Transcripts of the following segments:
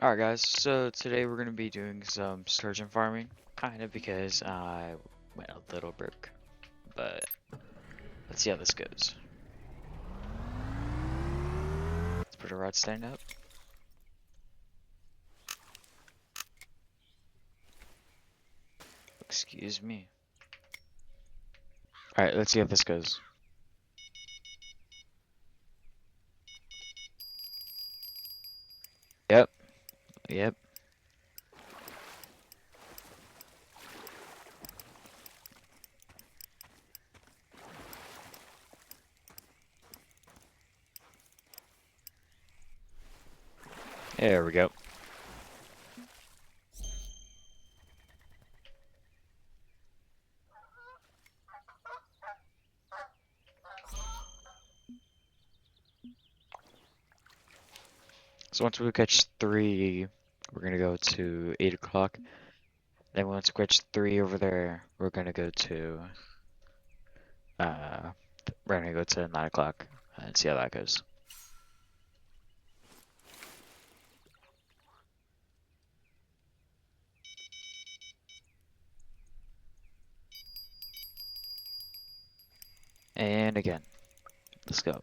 Alright guys, so today we're going to be doing some sturgeon farming, kind of because I went a little broke, but let's see how this goes. Let's put a rod stand up. Excuse me. Alright, let's see how this goes. Yep, yep. There we go. So once we catch 3, we're going to go to 8 o'clock. Then once we catch 3 over there, we're going to go to, uh, 9 o'clock and see how that goes. And again, let's go.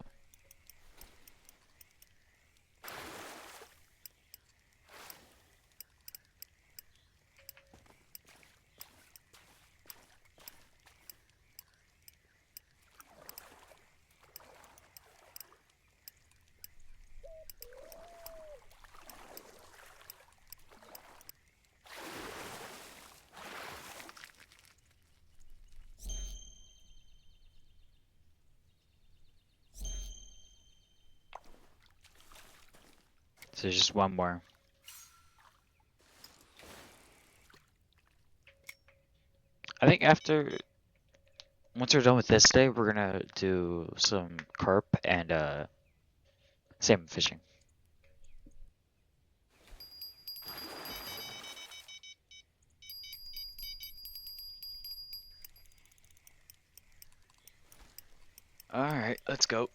So there's just one more. I think once we're done with this day, we're gonna do some carp and salmon fishing. Alright, let's go.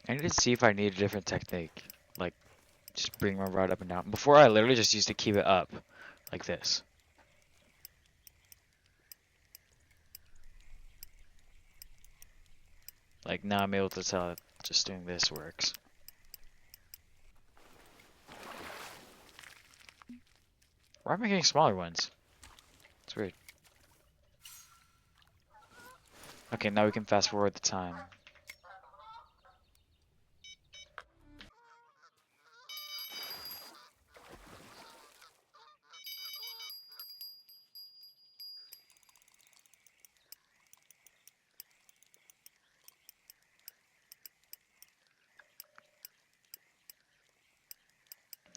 I need to see if I need a different technique. Like, just bring my rod up and down. Before, I literally just used to keep it up. Like this. Like, now I'm able to tell that just doing this works. Why am I getting smaller ones? It's weird. Okay, now we can fast forward the time.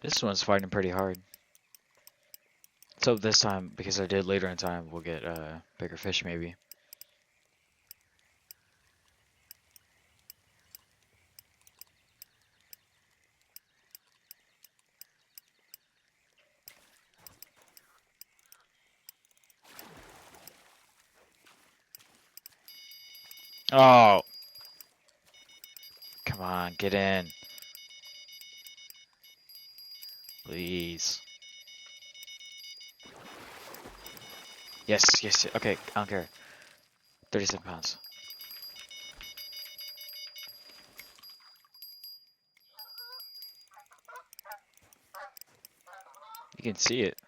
This one's fighting pretty hard. So this time, because I did later in time, we'll get bigger fish maybe. Oh! Come on, get in. Please. Yes, yes, okay, I don't care. 37 pounds. You can see it.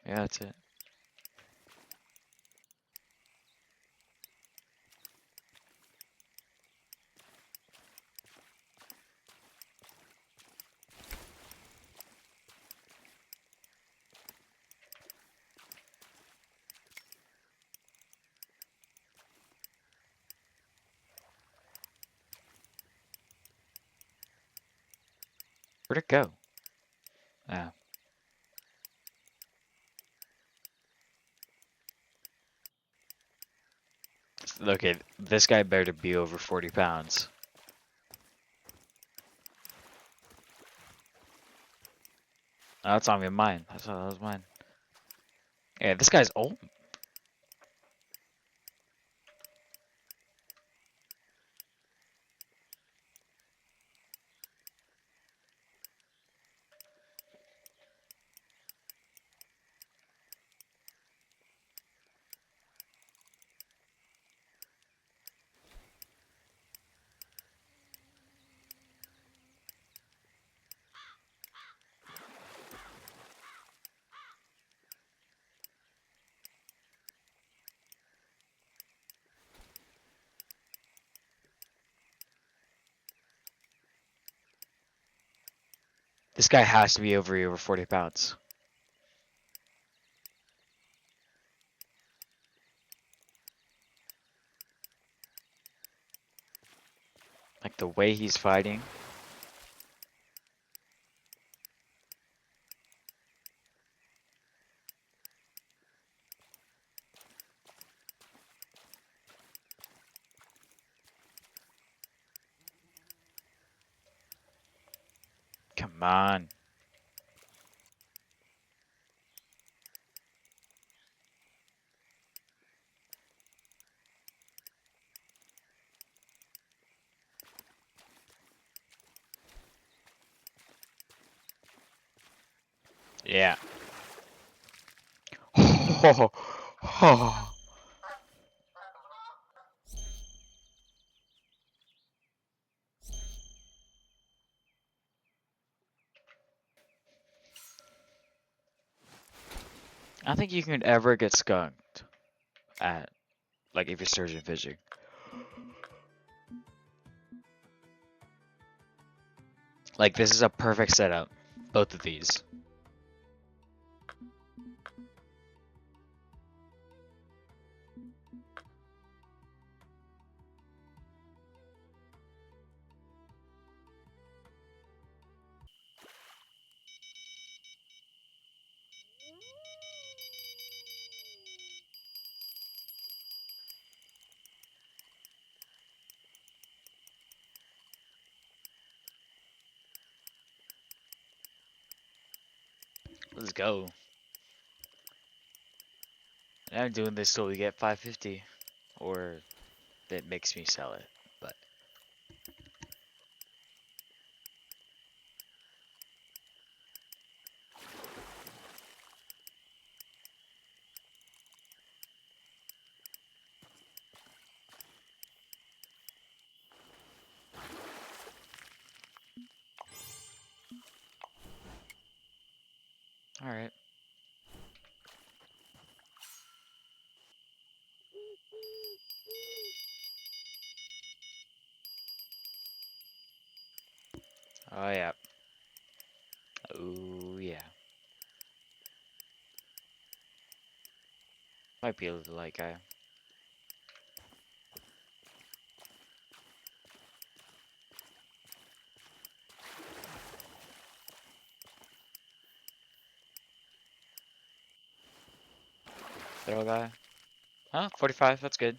Yeah, that's it. Where'd it go? Ah. Okay, this guy better be over 40 pounds. Oh, that's not even mine. That was mine. Yeah, this guy's old. This guy has to be over 40 pounds. Like the way he's fighting. Come on. Yeah. I don't think you can ever get skunked at, like, if you're sturgeon fishing. Like, this is a perfect setup. Both of these. Let's go. And I'm doing this till we get 550. Or that makes me sell it. But alright. Oh yeah. Oh yeah. Might be a little light guy. Little guy. Huh? 45, that's good.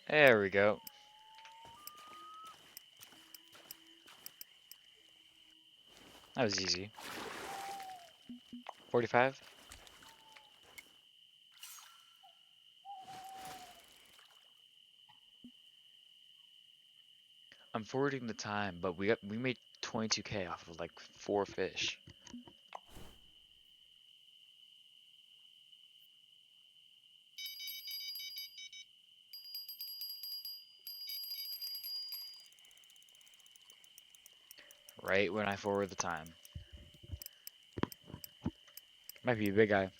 There we go. That was easy. 45? I'm forwarding the time, but we made 22K off of like 4 fish. Right when I forward the time. Might be a big guy.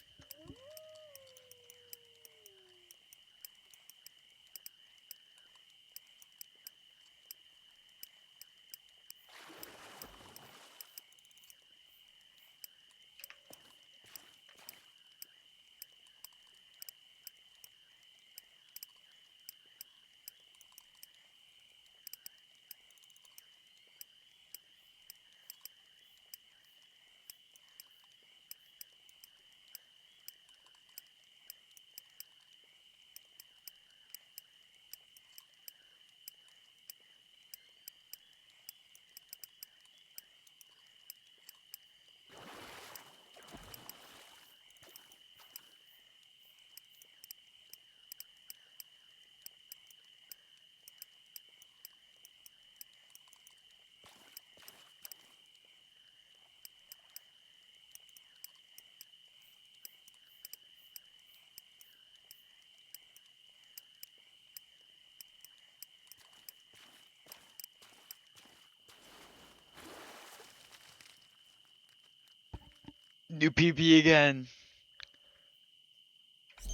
New PB again.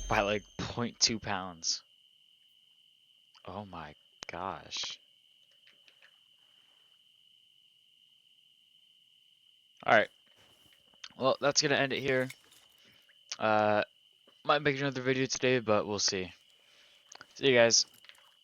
By like 0.2 pounds. Oh my gosh. Alright. Well, that's gonna end it here. Might make another video today, but we'll see. See you guys.